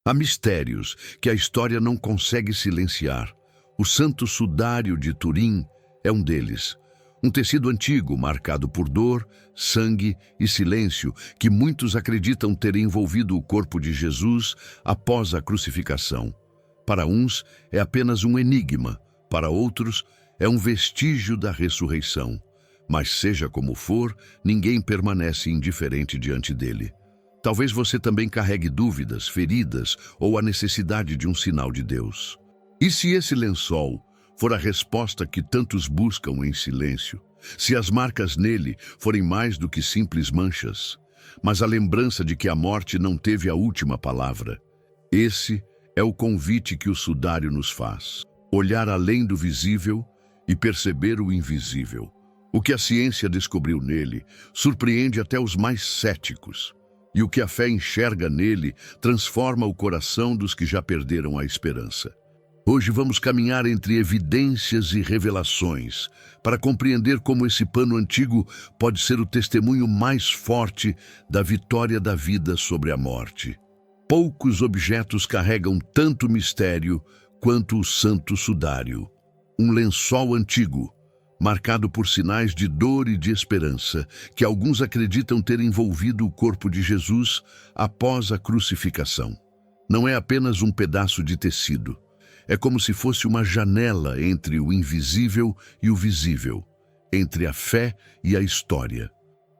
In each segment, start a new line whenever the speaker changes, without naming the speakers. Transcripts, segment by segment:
Há mistérios que a história não consegue silenciar. O Santo Sudário de Turim é um deles. Um tecido antigo marcado por dor, sangue e silêncio que muitos acreditam ter envolvido o corpo de Jesus após a crucificação. Para uns é apenas um enigma, para outros é um vestígio da ressurreição. Mas seja como for, ninguém permanece indiferente diante dele. Talvez você também carregue dúvidas, feridas ou a necessidade de um sinal de Deus. E se esse lençol for a resposta que tantos buscam em silêncio? Se as marcas nele forem mais do que simples manchas, mas a lembrança de que a morte não teve a última palavra? Esse é o convite que o sudário nos faz. Olhar além do visível e perceber o invisível. O que a ciência descobriu nele surpreende até os mais céticos. E o que a fé enxerga nele transforma o coração dos que já perderam a esperança. Hoje vamos caminhar entre evidências e revelações para compreender como esse pano antigo pode ser o testemunho mais forte da vitória da vida sobre a morte. Poucos objetos carregam tanto mistério quanto o Santo Sudário. Um lençol antigo, marcado por sinais de dor e de esperança, que alguns acreditam ter envolvido o corpo de Jesus após a crucificação. Não é apenas um pedaço de tecido. É como se fosse uma janela entre o invisível e o visível, entre a fé e a história.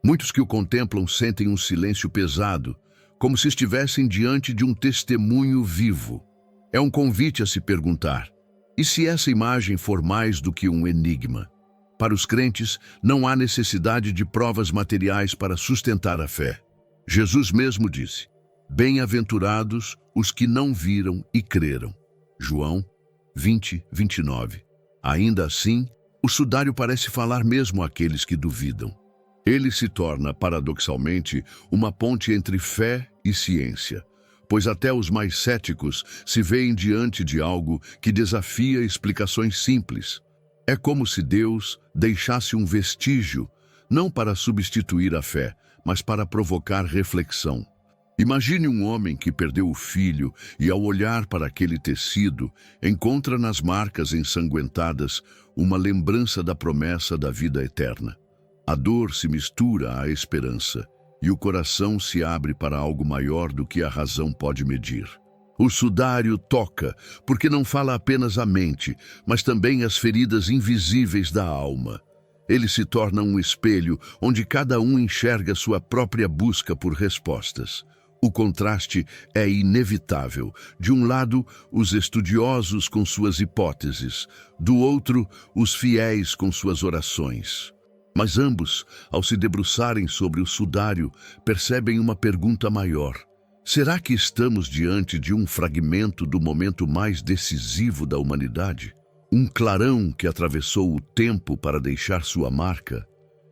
Muitos que o contemplam sentem um silêncio pesado, como se estivessem diante de um testemunho vivo. É um convite a se perguntar: e se essa imagem for mais do que um enigma? Para os crentes, não há necessidade de provas materiais para sustentar a fé. Jesus mesmo disse: bem-aventurados os que não viram e creram. João 20, 29. Ainda assim, o sudário parece falar mesmo àqueles que duvidam. Ele se torna, paradoxalmente, uma ponte entre fé e ciência, pois até os mais céticos se veem diante de algo que desafia explicações simples. É como se Deus deixasse um vestígio, não para substituir a fé, mas para provocar reflexão. Imagine um homem que perdeu o filho e, ao olhar para aquele tecido, encontra nas marcas ensanguentadas uma lembrança da promessa da vida eterna. A dor se mistura à esperança e o coração se abre para algo maior do que a razão pode medir. O sudário toca, porque não fala apenas a mente, mas também as feridas invisíveis da alma. Ele se torna um espelho onde cada um enxerga sua própria busca por respostas. O contraste é inevitável. De um lado, os estudiosos com suas hipóteses, do outro, os fiéis com suas orações. Mas ambos, ao se debruçarem sobre o sudário, percebem uma pergunta maior. Será que estamos diante de um fragmento do momento mais decisivo da humanidade? Um clarão que atravessou o tempo para deixar sua marca?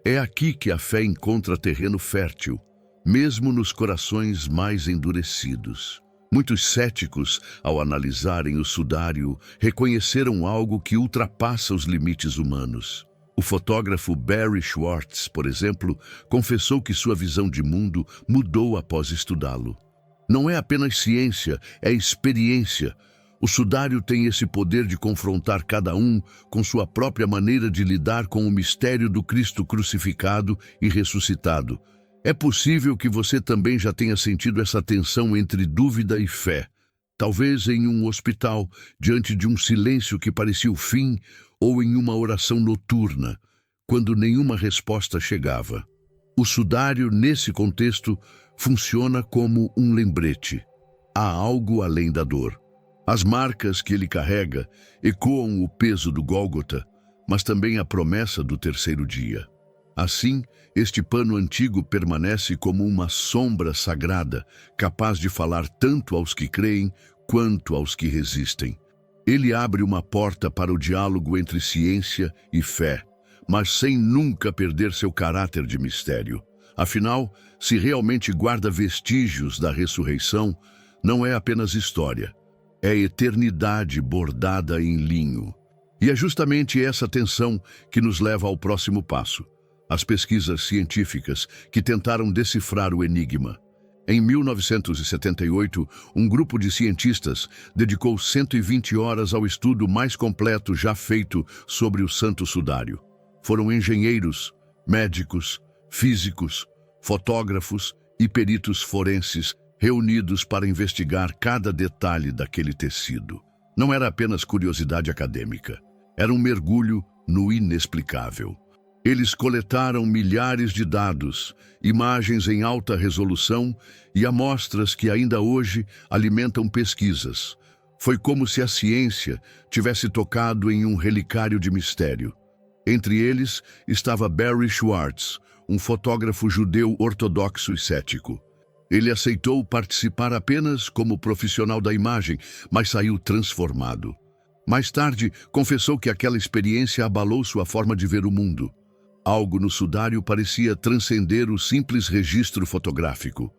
É aqui que a fé encontra terreno fértil, mesmo nos corações mais endurecidos. Muitos céticos, ao analisarem o sudário, reconheceram algo que ultrapassa os limites humanos. O fotógrafo Barry Schwartz, por exemplo, confessou que sua visão de mundo mudou após estudá-lo. Não é apenas ciência, é experiência. O sudário tem esse poder de confrontar cada um com sua própria maneira de lidar com o mistério do Cristo crucificado e ressuscitado. É possível que você também já tenha sentido essa tensão entre dúvida e fé. Talvez em um hospital, diante de um silêncio que parecia o fim, ou em uma oração noturna, quando nenhuma resposta chegava. O sudário, nesse contexto, funciona como um lembrete. Há algo além da dor. As marcas que ele carrega ecoam o peso do Gólgota, mas também a promessa do terceiro dia. Assim, este pano antigo permanece como uma sombra sagrada, capaz de falar tanto aos que creem quanto aos que resistem. Ele abre uma porta para o diálogo entre ciência e fé, mas sem nunca perder seu caráter de mistério. Afinal, se realmente guarda vestígios da ressurreição, não é apenas história, é eternidade bordada em linho. E é justamente essa tensão que nos leva ao próximo passo. As pesquisas científicas que tentaram decifrar o enigma. Em 1978, um grupo de cientistas dedicou 120 horas ao estudo mais completo já feito sobre o Santo Sudário. Foram engenheiros, médicos, físicos, fotógrafos e peritos forenses reunidos para investigar cada detalhe daquele tecido. Não era apenas curiosidade acadêmica, era um mergulho no inexplicável. Eles coletaram milhares de dados, imagens em alta resolução e amostras que ainda hoje alimentam pesquisas. Foi como se a ciência tivesse tocado em um relicário de mistério. Entre eles estava Barry Schwartz, um fotógrafo judeu ortodoxo e cético. Ele aceitou participar apenas como profissional da imagem, mas saiu transformado. Mais tarde, confessou que aquela experiência abalou sua forma de ver o mundo. Algo no sudário parecia transcender o simples registro fotográfico.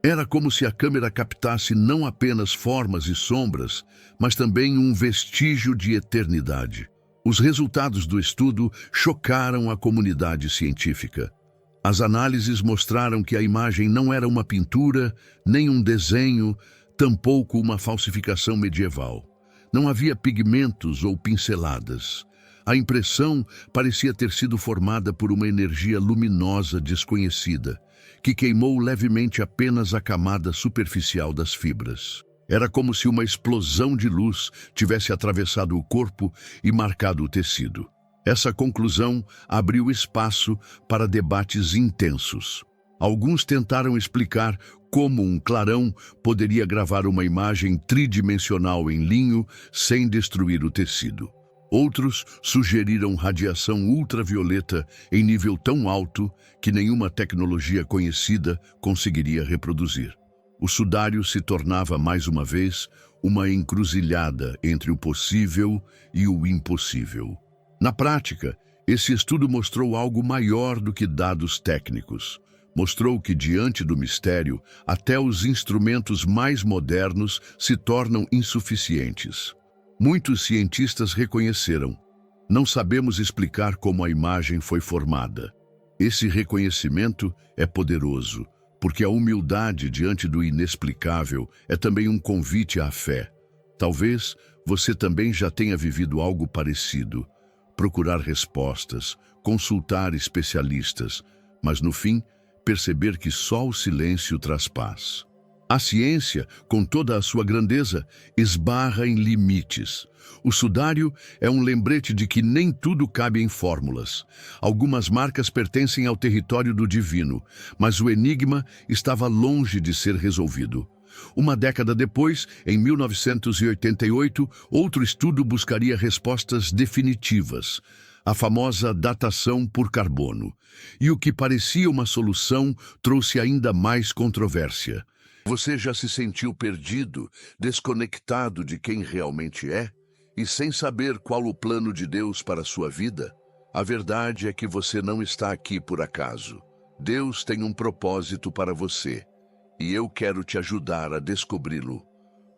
Era como se a câmera captasse não apenas formas e sombras, mas também um vestígio de eternidade. Os resultados do estudo chocaram a comunidade científica. As análises mostraram que a imagem não era uma pintura, nem um desenho, tampouco uma falsificação medieval. Não havia pigmentos ou pinceladas. A impressão parecia ter sido formada por uma energia luminosa desconhecida, que queimou levemente apenas a camada superficial das fibras. Era como se uma explosão de luz tivesse atravessado o corpo e marcado o tecido. Essa conclusão abriu espaço para debates intensos. Alguns tentaram explicar como um clarão poderia gravar uma imagem tridimensional em linho sem destruir o tecido. Outros sugeriram radiação ultravioleta em nível tão alto que nenhuma tecnologia conhecida conseguiria reproduzir. O sudário se tornava, mais uma vez, uma encruzilhada entre o possível e o impossível. Na prática, esse estudo mostrou algo maior do que dados técnicos. Mostrou que, diante do mistério, até os instrumentos mais modernos se tornam insuficientes. Muitos cientistas reconheceram: não sabemos explicar como a imagem foi formada. Esse reconhecimento é poderoso, porque a humildade diante do inexplicável é também um convite à fé. Talvez você também já tenha vivido algo parecido. Procurar respostas, consultar especialistas, mas no fim, perceber que só o silêncio traz paz. A ciência, com toda a sua grandeza, esbarra em limites. O sudário é um lembrete de que nem tudo cabe em fórmulas. Algumas marcas pertencem ao território do divino, mas o enigma estava longe de ser resolvido. Uma década depois, em 1988, outro estudo buscaria respostas definitivas, a famosa datação por carbono. E o que parecia uma solução trouxe ainda mais controvérsia. Você já se sentiu perdido, desconectado de quem realmente é, e sem saber qual o plano de Deus para a sua vida? A verdade é que você não está aqui por acaso. Deus tem um propósito para você, e eu quero te ajudar a descobri-lo.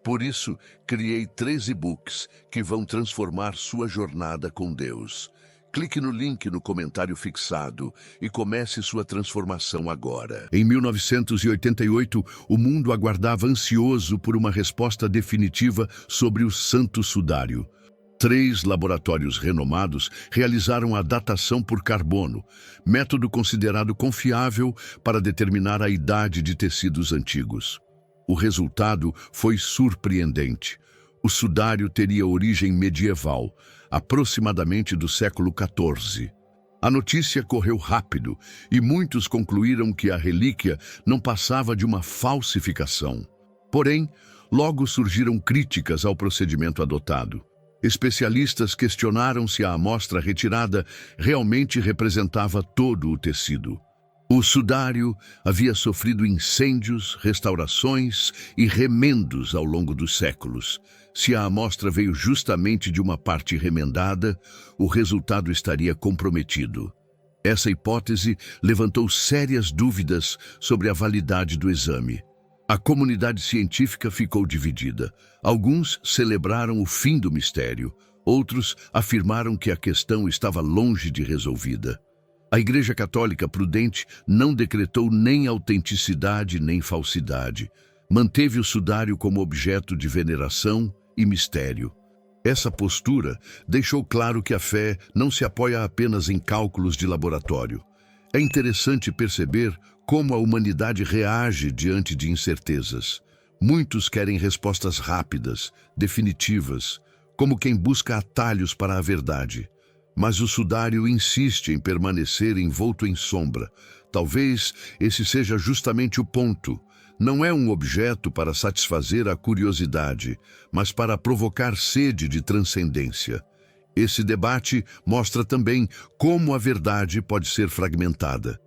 Por isso, criei 3 e-books que vão transformar sua jornada com Deus. Clique no link no comentário fixado e comece sua transformação agora. Em 1988, o mundo aguardava ansioso por uma resposta definitiva sobre o Santo Sudário. 3 laboratórios renomados realizaram a datação por carbono, método considerado confiável para determinar a idade de tecidos antigos. O resultado foi surpreendente. O sudário teria origem medieval, aproximadamente do século XIV. A notícia correu rápido e muitos concluíram que a relíquia não passava de uma falsificação. Porém, logo surgiram críticas ao procedimento adotado. Especialistas questionaram se a amostra retirada realmente representava todo o tecido. O sudário havia sofrido incêndios, restaurações e remendos ao longo dos séculos. Se a amostra veio justamente de uma parte remendada, o resultado estaria comprometido. Essa hipótese levantou sérias dúvidas sobre a validade do exame. A comunidade científica ficou dividida. Alguns celebraram o fim do mistério, outros afirmaram que a questão estava longe de resolvida. A Igreja Católica prudente não decretou nem autenticidade nem falsidade. Manteve o sudário como objeto de veneração e mistério. Essa postura deixou claro que a fé não se apoia apenas em cálculos de laboratório. É interessante perceber como a humanidade reage diante de incertezas. Muitos querem respostas rápidas, definitivas, como quem busca atalhos para a verdade. Mas o sudário insiste em permanecer envolto em sombra. Talvez esse seja justamente o ponto. Não é um objeto para satisfazer a curiosidade, mas para provocar sede de transcendência. Esse debate mostra também como a verdade pode ser fragmentada.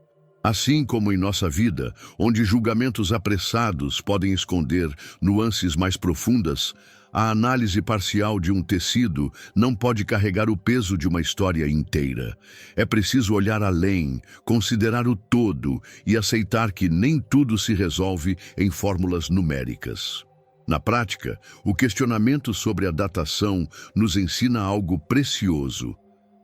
Assim como em nossa vida, onde julgamentos apressados podem esconder nuances mais profundas, a análise parcial de um tecido não pode carregar o peso de uma história inteira. É preciso olhar além, considerar o todo e aceitar que nem tudo se resolve em fórmulas numéricas. Na prática, o questionamento sobre a datação nos ensina algo precioso.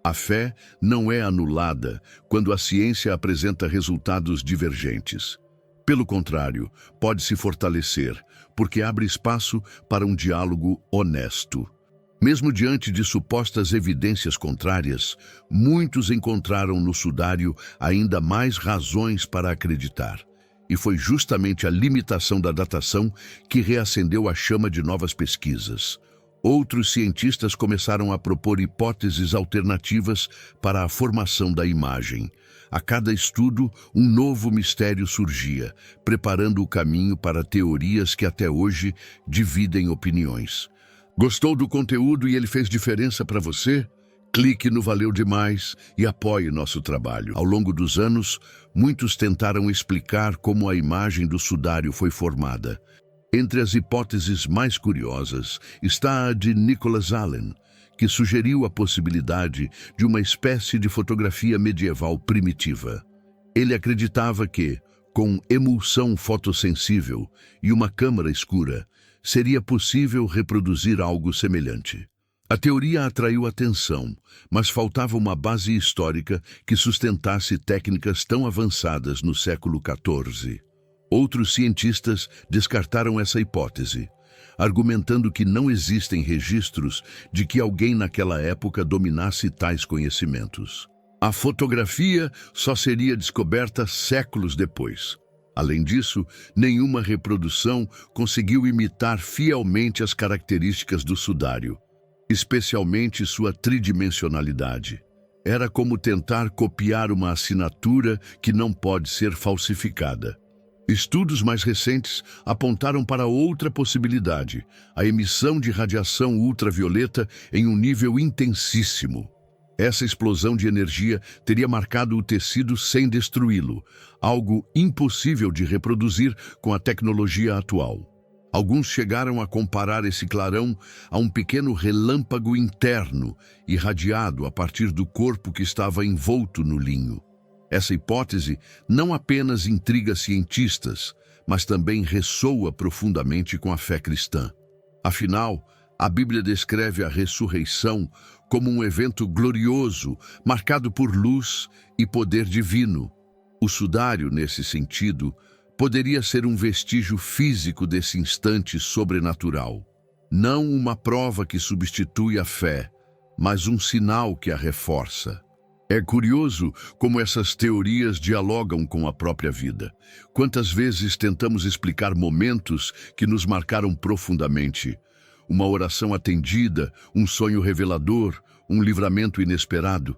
A fé não é anulada quando a ciência apresenta resultados divergentes. Pelo contrário, pode se fortalecer, porque abre espaço para um diálogo honesto. Mesmo diante de supostas evidências contrárias, muitos encontraram no sudário ainda mais razões para acreditar. E foi justamente a limitação da datação que reacendeu a chama de novas pesquisas. Outros cientistas começaram a propor hipóteses alternativas para a formação da imagem. A cada estudo, um novo mistério surgia, preparando o caminho para teorias que até hoje dividem opiniões. Gostou do conteúdo e ele fez diferença para você? Clique no Valeu Demais e apoie nosso trabalho. Ao longo dos anos, muitos tentaram explicar como a imagem do sudário foi formada. Entre as hipóteses mais curiosas está a de Nicholas Allen, que sugeriu a possibilidade de uma espécie de fotografia medieval primitiva. Ele acreditava que, com emulsão fotossensível e uma câmara escura, seria possível reproduzir algo semelhante. A teoria atraiu atenção, mas faltava uma base histórica que sustentasse técnicas tão avançadas no século XIV. Outros cientistas descartaram essa hipótese, argumentando que não existem registros de que alguém naquela época dominasse tais conhecimentos. A fotografia só seria descoberta séculos depois. Além disso, nenhuma reprodução conseguiu imitar fielmente as características do sudário, especialmente sua tridimensionalidade. Era como tentar copiar uma assinatura que não pode ser falsificada. Estudos mais recentes apontaram para outra possibilidade, a emissão de radiação ultravioleta em um nível intensíssimo. Essa explosão de energia teria marcado o tecido sem destruí-lo, algo impossível de reproduzir com a tecnologia atual. Alguns chegaram a comparar esse clarão a um pequeno relâmpago interno, irradiado a partir do corpo que estava envolto no linho. Essa hipótese não apenas intriga cientistas, mas também ressoa profundamente com a fé cristã. Afinal, a Bíblia descreve a ressurreição como um evento glorioso, marcado por luz e poder divino. O sudário, nesse sentido, poderia ser um vestígio físico desse instante sobrenatural. Não uma prova que substitui a fé, mas um sinal que a reforça. É curioso como essas teorias dialogam com a própria vida. Quantas vezes tentamos explicar momentos que nos marcaram profundamente? Uma oração atendida, um sonho revelador, um livramento inesperado.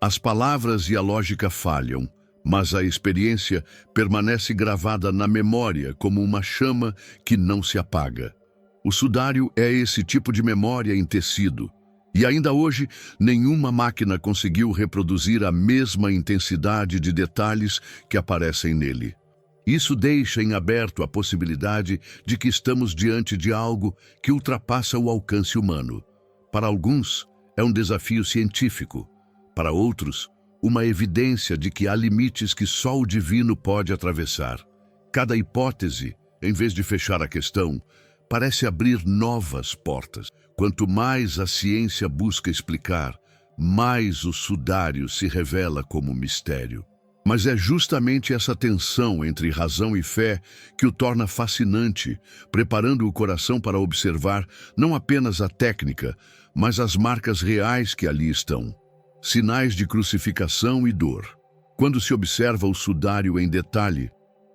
As palavras e a lógica falham, mas a experiência permanece gravada na memória como uma chama que não se apaga. O sudário é esse tipo de memória em tecido. E ainda hoje, nenhuma máquina conseguiu reproduzir a mesma intensidade de detalhes que aparecem nele. Isso deixa em aberto a possibilidade de que estamos diante de algo que ultrapassa o alcance humano. Para alguns, é um desafio científico. Para outros, uma evidência de que há limites que só o divino pode atravessar. Cada hipótese, em vez de fechar a questão, parece abrir novas portas. Quanto mais a ciência busca explicar, mais o sudário se revela como mistério. Mas é justamente essa tensão entre razão e fé que o torna fascinante, preparando o coração para observar não apenas a técnica, mas as marcas reais que ali estão. Sinais de crucificação e dor. Quando se observa o sudário em detalhe,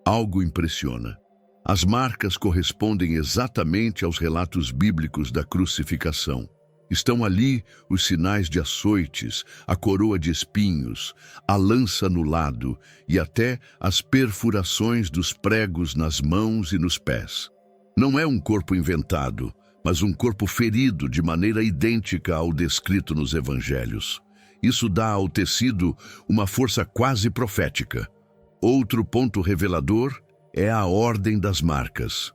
algo impressiona. As marcas correspondem exatamente aos relatos bíblicos da crucificação. Estão ali os sinais de açoites, a coroa de espinhos, a lança no lado e até as perfurações dos pregos nas mãos e nos pés. Não é um corpo inventado, mas um corpo ferido de maneira idêntica ao descrito nos evangelhos. Isso dá ao tecido uma força quase profética. Outro ponto revelador é a ordem das marcas.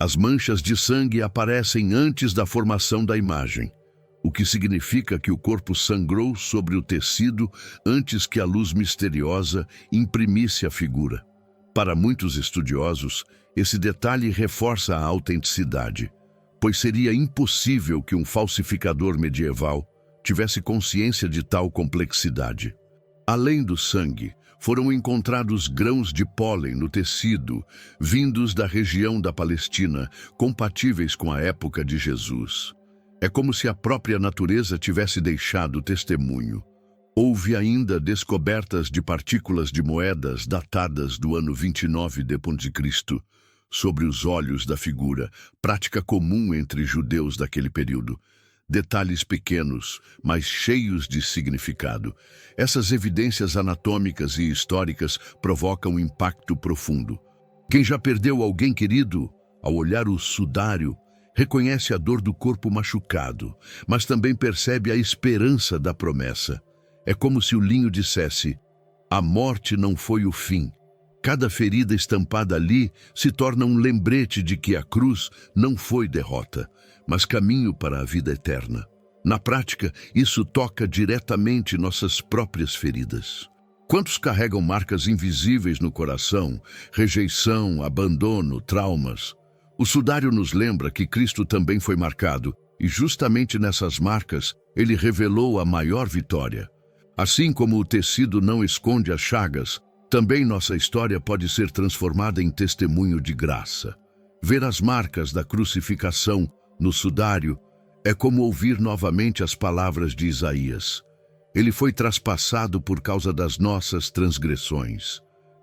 As manchas de sangue aparecem antes da formação da imagem, o que significa que o corpo sangrou sobre o tecido antes que a luz misteriosa imprimisse a figura. Para muitos estudiosos, esse detalhe reforça a autenticidade, pois seria impossível que um falsificador medieval tivesse consciência de tal complexidade. Além do sangue, foram encontrados grãos de pólen no tecido, vindos da região da Palestina, compatíveis com a época de Jesus. É como se a própria natureza tivesse deixado testemunho. Houve ainda descobertas de partículas de moedas datadas do ano 29 d.C. sobre os olhos da figura, prática comum entre judeus daquele período. Detalhes pequenos, mas cheios de significado. Essas evidências anatômicas e históricas provocam um impacto profundo. Quem já perdeu alguém querido, ao olhar o sudário, reconhece a dor do corpo machucado, mas também percebe a esperança da promessa. É como se o linho dissesse: a morte não foi o fim. Cada ferida estampada ali se torna um lembrete de que a cruz não foi derrota, mas caminho para a vida eterna. Na prática, isso toca diretamente nossas próprias feridas. Quantos carregam marcas invisíveis no coração, rejeição, abandono, traumas? O sudário nos lembra que Cristo também foi marcado, e justamente nessas marcas, ele revelou a maior vitória. Assim como o tecido não esconde as chagas, também nossa história pode ser transformada em testemunho de graça. Ver as marcas da crucificação no sudário é como ouvir novamente as palavras de Isaías. Ele foi traspassado por causa das nossas transgressões.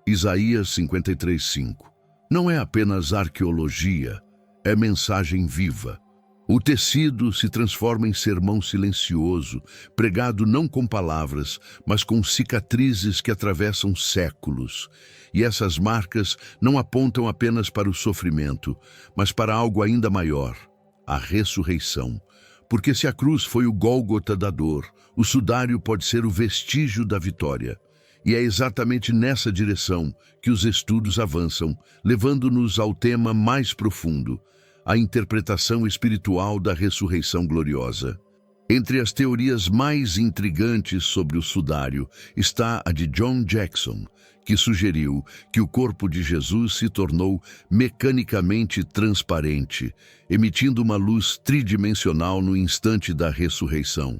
Isaías 53:5. Não é apenas arqueologia, é mensagem viva. O tecido se transforma em sermão silencioso, pregado não com palavras, mas com cicatrizes que atravessam séculos. E essas marcas não apontam apenas para o sofrimento, mas para algo ainda maior, a ressurreição. Porque se a cruz foi o Gólgota da dor, o sudário pode ser o vestígio da vitória. E é exatamente nessa direção que os estudos avançam, levando-nos ao tema mais profundo, a interpretação espiritual da ressurreição gloriosa. Entre as teorias mais intrigantes sobre o sudário está a de John Jackson, que sugeriu que o corpo de Jesus se tornou mecanicamente transparente, emitindo uma luz tridimensional no instante da ressurreição.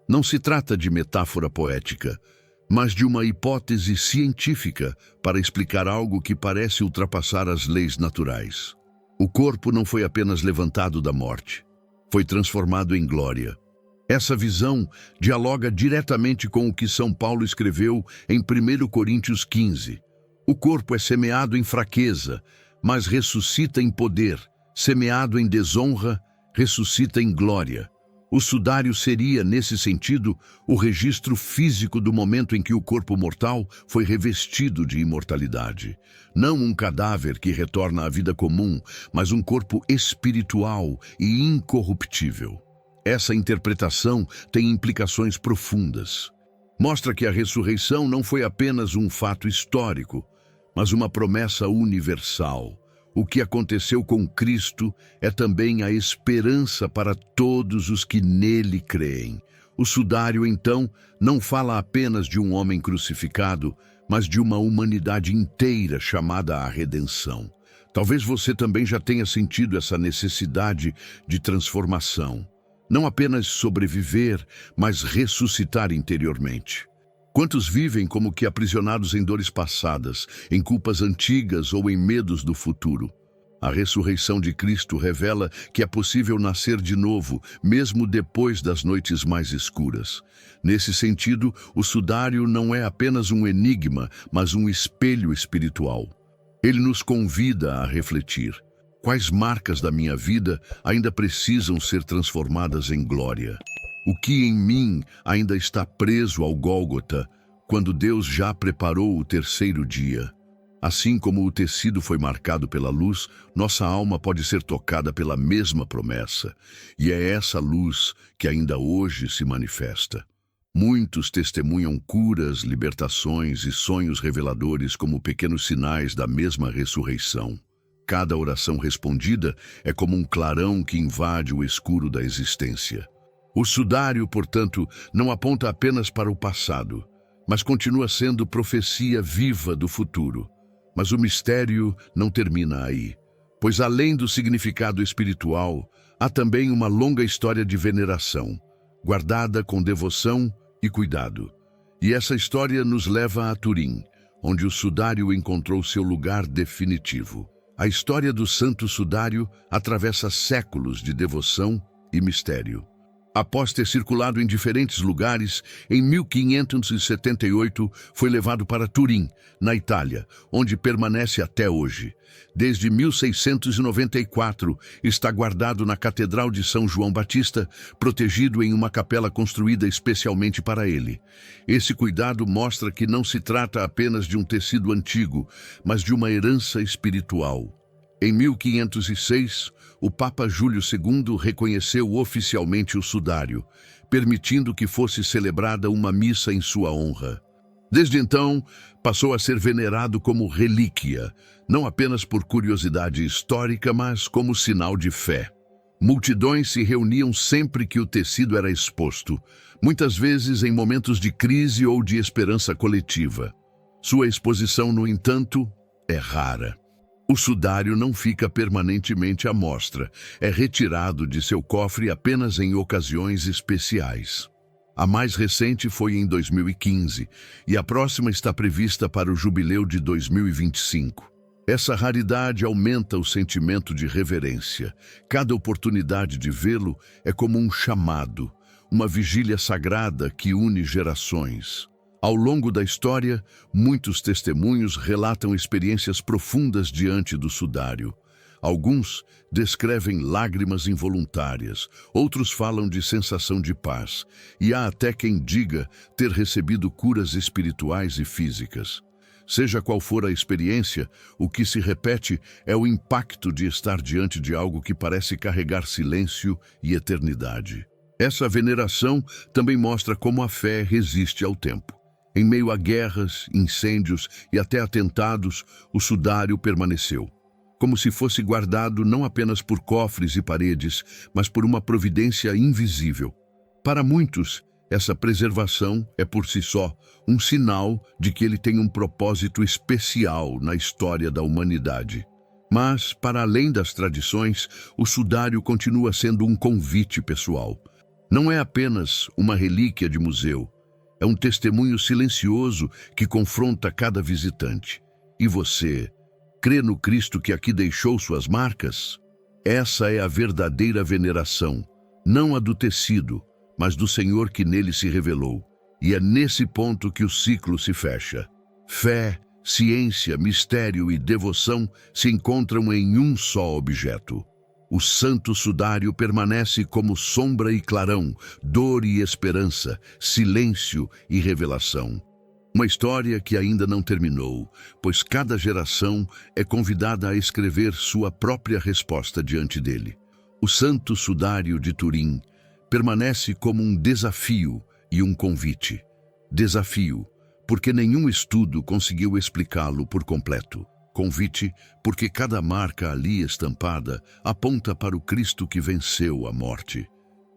Não se trata de metáfora poética, mas de uma hipótese científica para explicar algo que parece ultrapassar as leis naturais. O corpo não foi apenas levantado da morte, foi transformado em glória. Essa visão dialoga diretamente com o que São Paulo escreveu em 1 Coríntios 15. O corpo é semeado em fraqueza, mas ressuscita em poder. Semeado em desonra, ressuscita em glória. O sudário seria, nesse sentido, o registro físico do momento em que o corpo mortal foi revestido de imortalidade. Não um cadáver que retorna à vida comum, mas um corpo espiritual e incorruptível. Essa interpretação tem implicações profundas. Mostra que a ressurreição não foi apenas um fato histórico, mas uma promessa universal. O que aconteceu com Cristo é também a esperança para todos os que nele creem. O sudário, então, não fala apenas de um homem crucificado, mas de uma humanidade inteira chamada à redenção. Talvez você também já tenha sentido essa necessidade de transformação. Não apenas sobreviver, mas ressuscitar interiormente. Quantos vivem como que aprisionados em dores passadas, em culpas antigas ou em medos do futuro? A ressurreição de Cristo revela que é possível nascer de novo, mesmo depois das noites mais escuras. Nesse sentido, o sudário não é apenas um enigma, mas um espelho espiritual. Ele nos convida a refletir. Quais marcas da minha vida ainda precisam ser transformadas em glória? O que em mim ainda está preso ao Gólgota, quando Deus já preparou o terceiro dia? Assim como o tecido foi marcado pela luz, nossa alma pode ser tocada pela mesma promessa, e é essa luz que ainda hoje se manifesta. Muitos testemunham curas, libertações e sonhos reveladores como pequenos sinais da mesma ressurreição. Cada oração respondida é como um clarão que invade o escuro da existência. O sudário, portanto, não aponta apenas para o passado, mas continua sendo profecia viva do futuro. Mas o mistério não termina aí, pois além do significado espiritual, há também uma longa história de veneração, guardada com devoção e cuidado. E essa história nos leva a Turim, onde o sudário encontrou seu lugar definitivo. A história do santo sudário atravessa séculos de devoção e mistério. Após ter circulado em diferentes lugares, em 1578 foi levado para Turim, na Itália, onde permanece até hoje. Desde 1694 está guardado na Catedral de São João Batista, protegido em uma capela construída especialmente para ele. Esse cuidado mostra que não se trata apenas de um tecido antigo, mas de uma herança espiritual. Em 1506, o Papa Júlio II reconheceu oficialmente o sudário, permitindo que fosse celebrada uma missa em sua honra. Desde então, passou a ser venerado como relíquia, não apenas por curiosidade histórica, mas como sinal de fé. Multidões se reuniam sempre que o tecido era exposto, muitas vezes em momentos de crise ou de esperança coletiva. Sua exposição, no entanto, é rara. O sudário não fica permanentemente à mostra, é retirado de seu cofre apenas em ocasiões especiais. A mais recente foi em 2015 e a próxima está prevista para o jubileu de 2025. Essa raridade aumenta o sentimento de reverência. Cada oportunidade de vê-lo é como um chamado, uma vigília sagrada que une gerações. Ao longo da história, muitos testemunhos relatam experiências profundas diante do sudário. Alguns descrevem lágrimas involuntárias, outros falam de sensação de paz, e há até quem diga ter recebido curas espirituais e físicas. Seja qual for a experiência, o que se repete é o impacto de estar diante de algo que parece carregar silêncio e eternidade. Essa veneração também mostra como a fé resiste ao tempo. Em meio a guerras, incêndios e até atentados, o sudário permaneceu, como se fosse guardado não apenas por cofres e paredes, mas por uma providência invisível. Para muitos, essa preservação é por si só um sinal de que ele tem um propósito especial na história da humanidade. Mas, para além das tradições, o sudário continua sendo um convite pessoal. Não é apenas uma relíquia de museu, é um testemunho silencioso que confronta cada visitante. E você, crê no Cristo que aqui deixou suas marcas? Essa é a verdadeira veneração, não a do tecido, mas do Senhor que nele se revelou. E é nesse ponto que o ciclo se fecha. Fé, ciência, mistério e devoção se encontram em um só objeto. O santo sudário permanece como sombra e clarão, dor e esperança, silêncio e revelação. Uma história que ainda não terminou, pois cada geração é convidada a escrever sua própria resposta diante dele. O santo sudário de Turim permanece como um desafio e um convite. Desafio, porque nenhum estudo conseguiu explicá-lo por completo. Convite, porque cada marca ali estampada aponta para o Cristo que venceu a morte.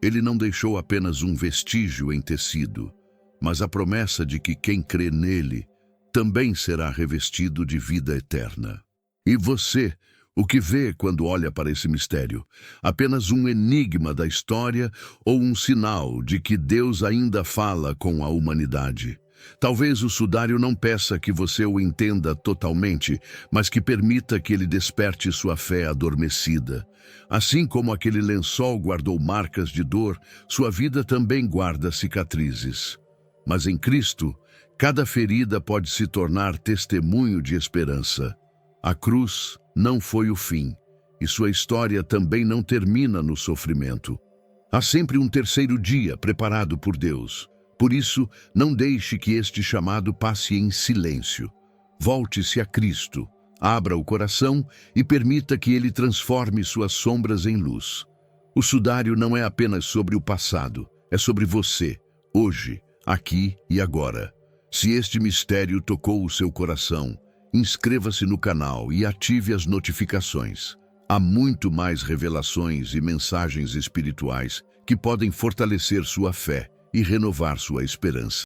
Ele não deixou apenas um vestígio em tecido, mas a promessa de que quem crê nele também será revestido de vida eterna. E você, O que vê quando olha para esse mistério? Apenas um enigma da história ou um sinal de que Deus ainda fala com a humanidade? Talvez o sudário não peça que você o entenda totalmente, mas que permita que ele desperte sua fé adormecida. Assim como aquele lençol guardou marcas de dor, sua vida também guarda cicatrizes. Mas em Cristo, cada ferida pode se tornar testemunho de esperança. A cruz não foi o fim, e sua história também não termina no sofrimento. Há sempre um terceiro dia preparado por Deus. Por isso, não deixe que este chamado passe em silêncio. Volte-se a Cristo, abra o coração e permita que Ele transforme suas sombras em luz. O sudário não é apenas sobre o passado, é sobre você, hoje, aqui e agora. Se este mistério tocou o seu coração, inscreva-se no canal e ative as notificações. Há muito mais revelações e mensagens espirituais que podem fortalecer sua fé e renovar sua esperança.